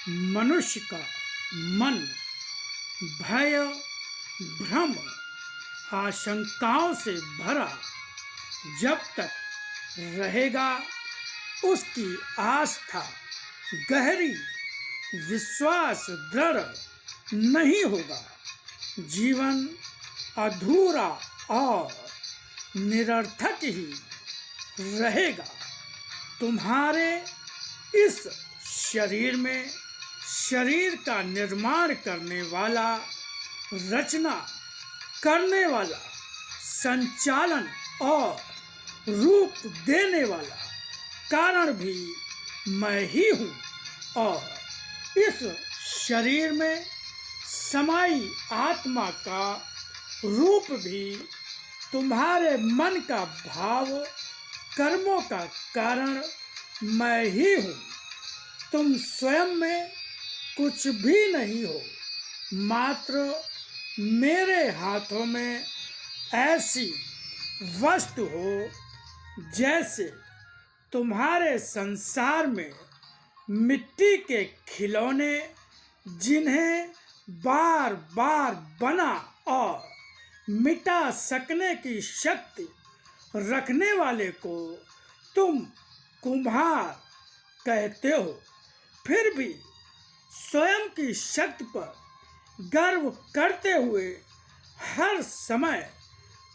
मनुष्य का मन भय, भ्रम, आशंकाओं से भरा जब तक रहेगा, उसकी आस्था गहरी, विश्वास दृढ़ नहीं होगा। जीवन अधूरा और निरर्थक ही रहेगा। तुम्हारे इस शरीर में शरीर का निर्माण करने वाला, रचना करने वाला, संचालन और रूप देने वाला कारण भी मैं ही हूँ, और इस शरीर में समाई आत्मा का रूप भी तुम्हारे मन का भाव, कर्मों का कारण मैं ही हूँ। तुम स्वयं में कुछ भी नहीं हो, मात्र मेरे हाथों में ऐसी वस्तु हो जैसे तुम्हारे संसार में मिट्टी के खिलौने, जिन्हें बार बार बना और मिटा सकने की शक्ति रखने वाले को तुम कुम्हार कहते हो। फिर भी स्वयं की शक्ति पर गर्व करते हुए हर समय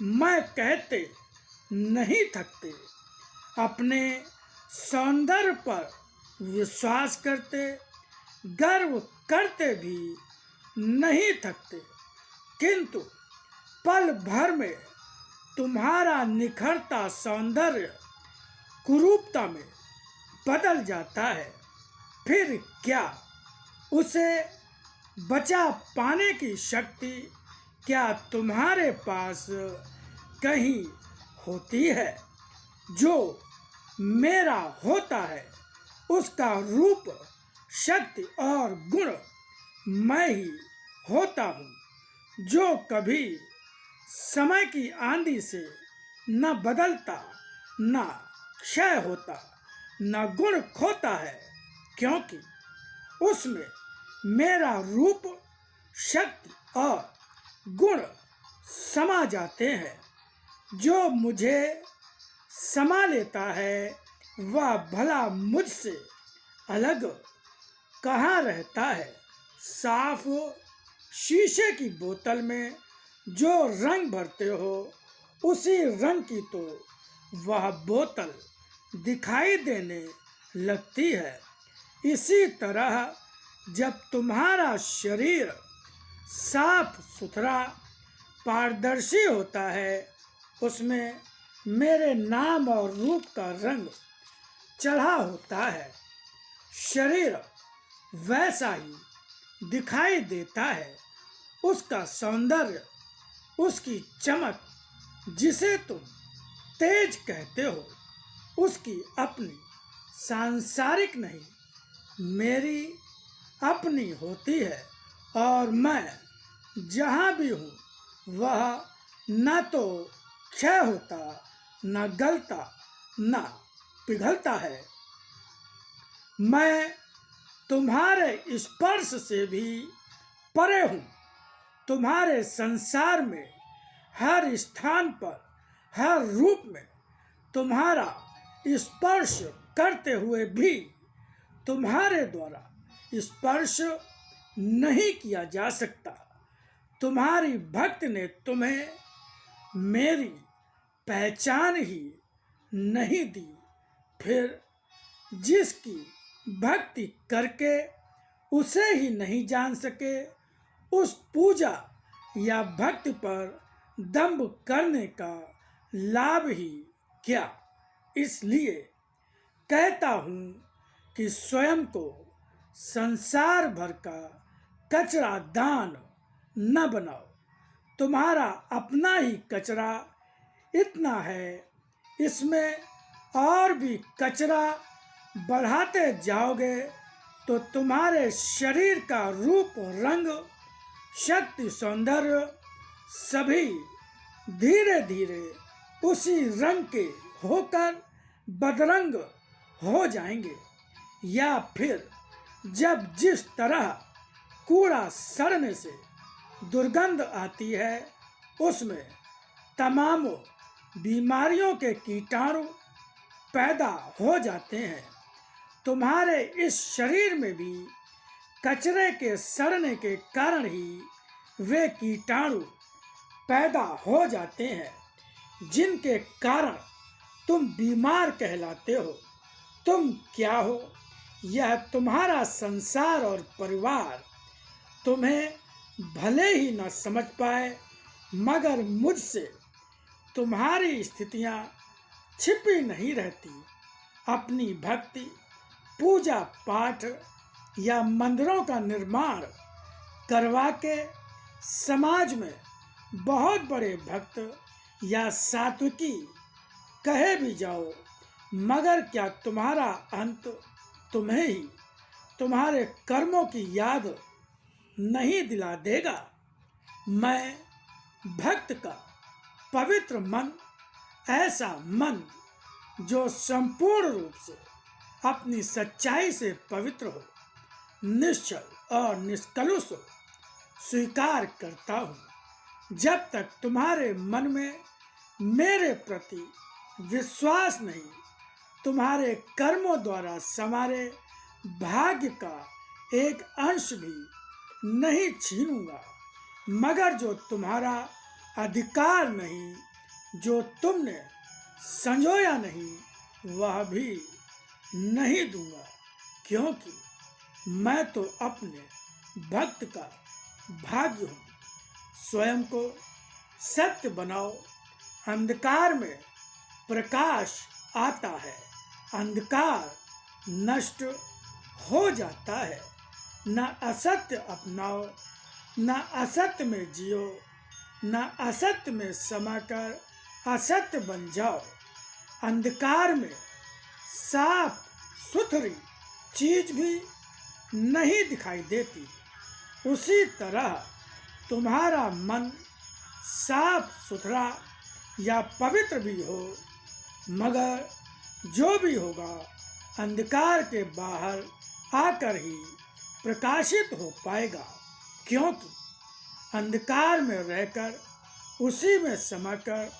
मैं कहते नहीं थकते। अपने सौंदर्य पर विश्वास करते, गर्व करते भी नहीं थकते, किंतु पल भर में तुम्हारा निखरता सौंदर्य कुरूपता में बदल जाता है। फिर क्या उसे बचा पाने की शक्ति क्या तुम्हारे पास कहीं होती है? जो मेरा होता है उसका रूप, शक्ति और गुण मैं ही होता हूँ, जो कभी समय की आंधी से न बदलता, न क्षय होता, न गुण खोता है, क्योंकि उसमें मेरा रूप, शक्ति और गुण समा जाते हैं। जो मुझे समा लेता है वह भला मुझसे अलग कहाँ रहता है। साफ शीशे की बोतल में जो रंग भरते हो, उसी रंग की तो वह बोतल दिखाई देने लगती है। इसी तरह जब तुम्हारा शरीर साफ सुथरा, पारदर्शी होता है, उसमें मेरे नाम और रूप का रंग चढ़ा होता है, शरीर वैसा ही दिखाई देता है। उसका सौंदर्य, उसकी चमक, जिसे तुम तेज कहते हो, उसकी अपनी सांसारिक नहीं, मेरी अपनी होती है। और मैं जहाँ भी हूँ वह न तो क्षय होता, न गलता, न पिघलता है। मैं तुम्हारे स्पर्श से भी परे हूँ। तुम्हारे संसार में हर स्थान पर, हर रूप में तुम्हारा स्पर्श करते हुए भी तुम्हारे द्वारा स्पर्श नहीं किया जा सकता। तुम्हारी भक्त ने तुम्हें मेरी पहचान ही नहीं दी। फिर जिसकी भक्ति करके उसे ही नहीं जान सके, उस पूजा या भक्ति पर दंभ करने का लाभ ही क्या। इसलिए कहता हूँ कि स्वयं को संसार भर का कचरा दान न बनाओ। तुम्हारा अपना ही कचरा इतना है, इसमें और भी कचरा बढ़ाते जाओगे तो तुम्हारे शरीर का रूप, रंग, शक्ति, सौंदर्य सभी धीरे धीरे उसी रंग के होकर बदरंग हो जाएंगे, या फिर जब जिस तरह कूड़ा सड़ने से दुर्गंध आती है, उसमें तमामों बीमारियों के कीटाणु पैदा हो जाते हैं। तुम्हारे इस शरीर में भी कचरे के सड़ने के कारण ही वे कीटाणु पैदा हो जाते हैं, जिनके कारण तुम बीमार कहलाते हो। तुम क्या हो, यह तुम्हारा संसार और परिवार तुम्हें भले ही न समझ पाए, मगर मुझसे तुम्हारी स्थितियां छिपी नहीं रहती। अपनी भक्ति, पूजा पाठ या मंदिरों का निर्माण करवा के समाज में बहुत बड़े भक्त या सात्विकी कहे भी जाओ, मगर क्या तुम्हारा अंत तुम्हें ही तुम्हारे कर्मों की याद नहीं दिला देगा? मैं भक्त का पवित्र मन, ऐसा मन जो संपूर्ण रूप से अपनी सच्चाई से पवित्र हो, निश्चल और निष्कलुष हो, स्वीकार करता हूँ। जब तक तुम्हारे मन में मेरे प्रति विश्वास नहीं, तुम्हारे कर्मों द्वारा समारे भाग्य का एक अंश भी नहीं छीनूंगा, मगर जो तुम्हारा अधिकार नहीं, जो तुमने संजोया नहीं, वह भी नहीं दूंगा, क्योंकि मैं तो अपने भक्त का भाग्य हूँ। स्वयं को सत्य बनाओ। अंधकार में प्रकाश आता है, अंधकार नष्ट हो जाता है। न असत्य अपनाओ, न असत्य में जियो, न असत्य में समाकर असत्य बन जाओ। अंधकार में साफ सुथरी चीज भी नहीं दिखाई देती। उसी तरह तुम्हारा मन साफ सुथरा या पवित्र भी हो, मगर जो भी होगा अंधकार के बाहर आकर ही प्रकाशित हो पाएगा, क्योंकि अंधकार में रहकर उसी में समाकर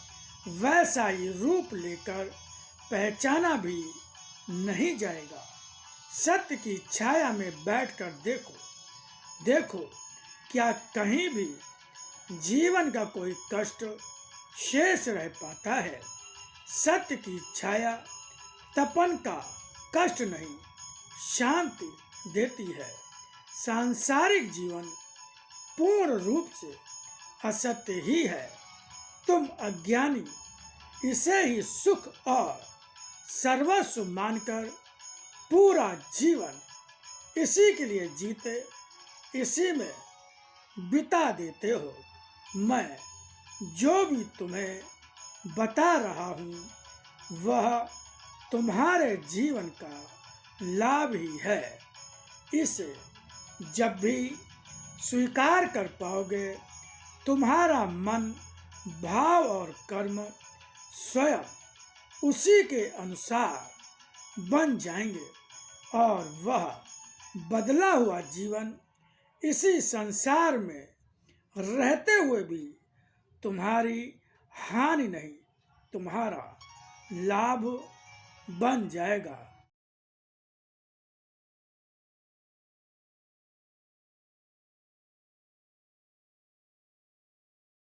वैसा ही रूप लेकर पहचाना भी नहीं जाएगा। सत्य की छाया में बैठकर देखो, देखो क्या कहीं भी जीवन का कोई कष्ट शेष रह पाता है। सत्य की छाया तपन का कष्ट नहीं, शांति देती है। सांसारिक जीवन पूर्ण रूप से असत्य ही है। तुम अज्ञानी इसे ही सुख और सर्वस्व मानकर पूरा जीवन इसी के लिए जीते, इसी में बिता देते हो। मैं जो भी तुम्हें बता रहा हूँ, वह तुम्हारे जीवन का लाभ ही है। इसे जब भी स्वीकार कर पाओगे, तुम्हारा मन, भाव और कर्म स्वयं उसी के अनुसार बन जाएंगे और वह बदला हुआ जीवन इसी संसार में रहते हुए भी तुम्हारी हानि नहीं, तुम्हारा लाभ बन जाएगा।